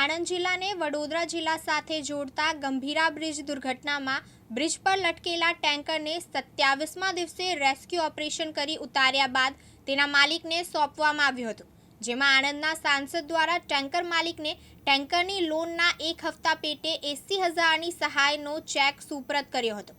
આણંદ જિલ્લાને વડોદરા જિલ્લા સાથે જોડતા ગંભીરા બ્રિજ દુર્ઘટનામાં બ્રિજ પર લટકેલા ટેન્કરને 27મા દિવસે રેસ્ક્યુ ઓપરેશન કરી ઉતાર્યા બાદ તેના માલિકને સોંપવામાં આવ્યું હતું, જેમાં આણંદના સાંસદ દ્વારા ટેન્કર માલિકને ટેન્કરની લોનના 1 હપ્તા પેટે 80,000ની સહાયનો ચેક સુપરત કર્યો હતો।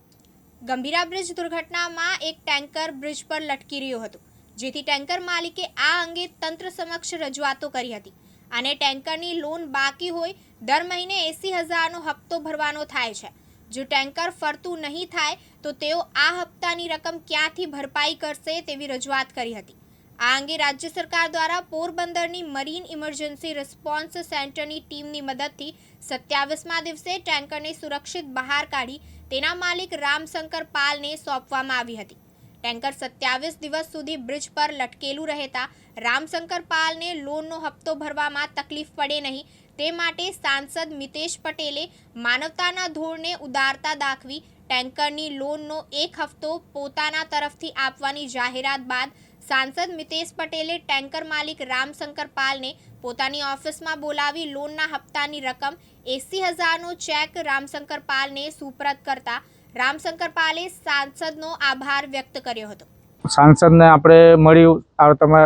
ગંભીરા બ્રિજ દુર્ઘટનામાં એક ટેન્કર બ્રિજ પર લટકી રહ્યું હતું, જેથી ટેન્કર માલિકે આ અંગે તંત્ર સમક્ષ રજૂઆતો કરી હતી અને ટેન્કરની લોન બાકી હોય દર મહિને 80,000નો હપ્તો ભરવાનો થાય છે। જો ટેન્કર ફરતું નહીં થાય તો તેઓ આ હપ્તાની રકમ ક્યાંથી ભરપાઈ કરશે તેવી રજૂઆત કરી હતી। આ અંગે રાજ્ય સરકાર દ્વારા પોરબંદરની મરીન ઇમરજન્સી રિસ્પોન્સ સેન્ટરની ટીમની મદદથી 27મા દિવસે ટેન્કરને સુરક્ષિત બહાર કાઢી તેના માલિક રામશંકર પાલને સોંપવામાં આવી હતી। ટેન્કર 27 દિવસ સુધી બ્રિજ પર લટકેલું રહેતા રામશંકર પાલને લોનનો હપ્તો ભરવામાં તકલીફ પડે નહીં તે માટે સાંસદ મિતેશ પટેલે માનવતાના ધોરણે ઉદારતા દાખવી ટેન્કરની લોનનો 1 હપ્તો પોતાના તરફથી આપવાની જાહેરાત બાદ સાંસદ મિતેશ પટેલે ટેન્કર માલિક રામશંકર પાલને પોતાની ઓફિસમાં બોલાવી લોનના હપ્તાની રકમ 80,000નો ચેક રામશંકર પાલને સુપરત કરતા રામશંકર પાલે સાંસદનો આભાર વ્યક્ત કર્યો હતો। સાંસદને આપણે મળ્યું, તમે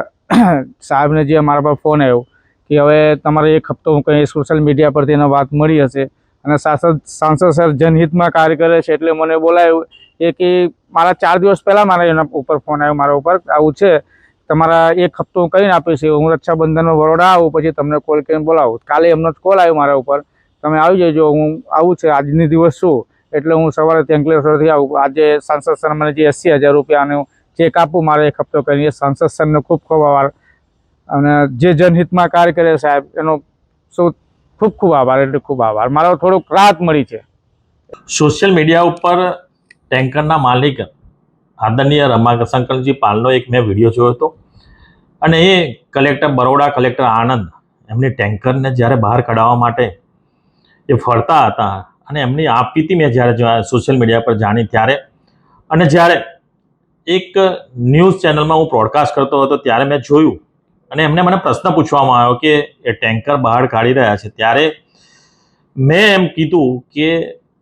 સાહેબને જે મારા પર ફોન આવ્યો કે હવે તમારે 1 હપ્તો હું કંઈ સોશિયલ મીડિયા પરથી એનો વાત મળી હશે અને સાંસદ સર જનહિતમાં કાર્ય કરે છે એટલે મને બોલાવ્યું કે મારા 4 દિવસ પહેલાં મારા એના ઉપર ફોન આવ્યો, મારા ઉપર આવું છે, તમારા 1 હપ્તો હું કરીને આપીશ, હું રક્ષાબંધનમાં બરોડા આવું પછી તમને કોલ કરીને બોલાવું। કાલે એમનો જ કોલ આવ્યો મારા ઉપર, તમે આવી જજો, હું આવું છે, આજની દિવસ શું એટલે હું સવારે તેંકલેશ્વરથી આવું। આજે સાંસદ સર મને જે 80,000 રૂપિયાનો ચેક આપું મારે 1 હપ્તો કરીને, સાંસદ સરને ખૂબ ખૂબ આભાર અને જે જનહિતમાં કાર્ય કરે સાહેબ એનો ખૂબ ખૂબ આભાર, એટલે ખૂબ આભાર, મારો થોડુંક રાહત મળી છે। સોશિયલ મીડિયા ઉપર ટેન્કરના માલિક આદરણીય રમાશંકરજી પાલનો એક મેં વિડીયો જોયો હતો અને એ કલેક્ટર બરોડા, કલેક્ટર આણંદ એમની ટેન્કરને જ્યારે બહાર કઢાવવા માટે એ ફરતા હતા અને એમની આપવીતી મેં જ્યારે સોશિયલ મીડિયા પર જાણી ત્યારે, અને જ્યારે એક ન્યૂઝ ચેનલમાં હું બ્રોડકાસ્ટ કરતો હતો ત્યારે મેં જોયું અને એમને મને પ્રશ્ન પૂછવામાં આવ્યો કે એ ટેન્કર બહાર કાઢી રહ્યા છે, ત્યારે મેં એમ કીધું કે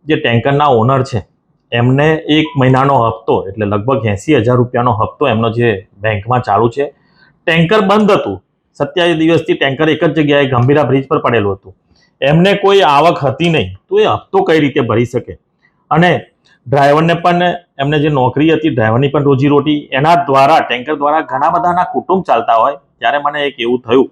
જે ટેન્કરના ઓનર છે એમને 1 મહિનાનો હપ્તો એટલે લગભગ 80,000 રૂપિયાનો હપ્તો એમનો જે બેંકમાં ચાલુ છે, ટેન્કર બંધ હતું, 27 દિવસથી ટેન્કર એક જ જગ્યાએ ગંભીરા બ્રિજ પર પડેલું હતું, એમને કોઈ આવક હતી નહીં, તો એ હપ્તો કઈ રીતે ભરી શકે? અને ડ્રાઈવરને પણ એમને જે નોકરી હતી ડ્રાઈવરની પણ રોજીરોટી એના દ્વારા ટેન્કર દ્વારા ઘણા બધાના કુટુંબ ચાલતા હોય, ત્યારે મને એક એવું થયું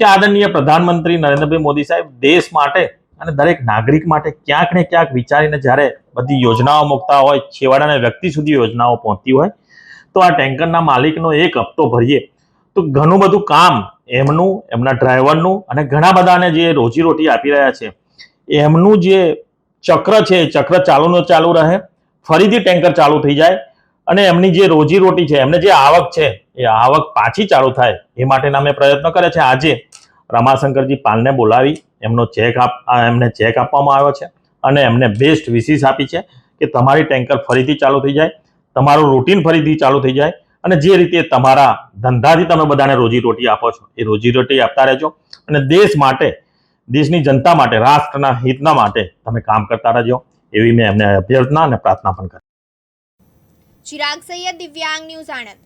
કે આદરણીય પ્રધાનમંત્રી નરેન્દ્રભાઈ મોદી સાહેબ દેશ માટે અને દરેક નાગરિક માટે ક્યાંક ને ક્યાંક વિચારીને જ્યારે બધી યોજનાઓ મૂકતા હોય, છેવાડાના વ્યક્તિ સુધી યોજનાઓ પહોંચતી હોય, તો આ ટેન્કરના માલિકનો 1 હપ્તો ભરીએ તો ઘણું બધું કામ એમનું, એમના ડ્રાઈવરનું અને ઘણા બધાને જે રોજીરોટી આપી રહ્યા છે એમનું જે ચક્ર છે એ ચક્ર ચાલુ રહે, ફરીથી ટેન્કર ચાલુ થઈ જાય અને એમની જે રોજીરોટી છે, એમને જે આવક છે એ આવક પાછી ચાલુ થાય એ માટેના મેં પ્રયત્નો કર્યા છે। આજે રમાશંકરજી પાલને બોલાવી એમને ચેક આપવામાં આવ્યો છે અને એમને બેસ્ટ વિશિસ આપી છે કે તમારી ટેન્કર ફરીથી ચાલુ થઈ જાય, તમારું રૂટીન ફરીથી ચાલુ થઈ જાય અને જે રીતે તમારા ધંધાથી તમે બધાને રોજીરોટી આપો છો એ રોજીરોટી આપતા રહેજો અને દેશ માટે, દેશની જનતા માટે, રાષ્ટ્રના હિતના માટે તમે કામ કરતા રહેજો એવી મેં એમને અભ્યર્થના અને પ્રાર્થના પણ કરી। ચિરાગ સૈયદ, દિવ્યાંગ ન્યૂઝ, આણંદ।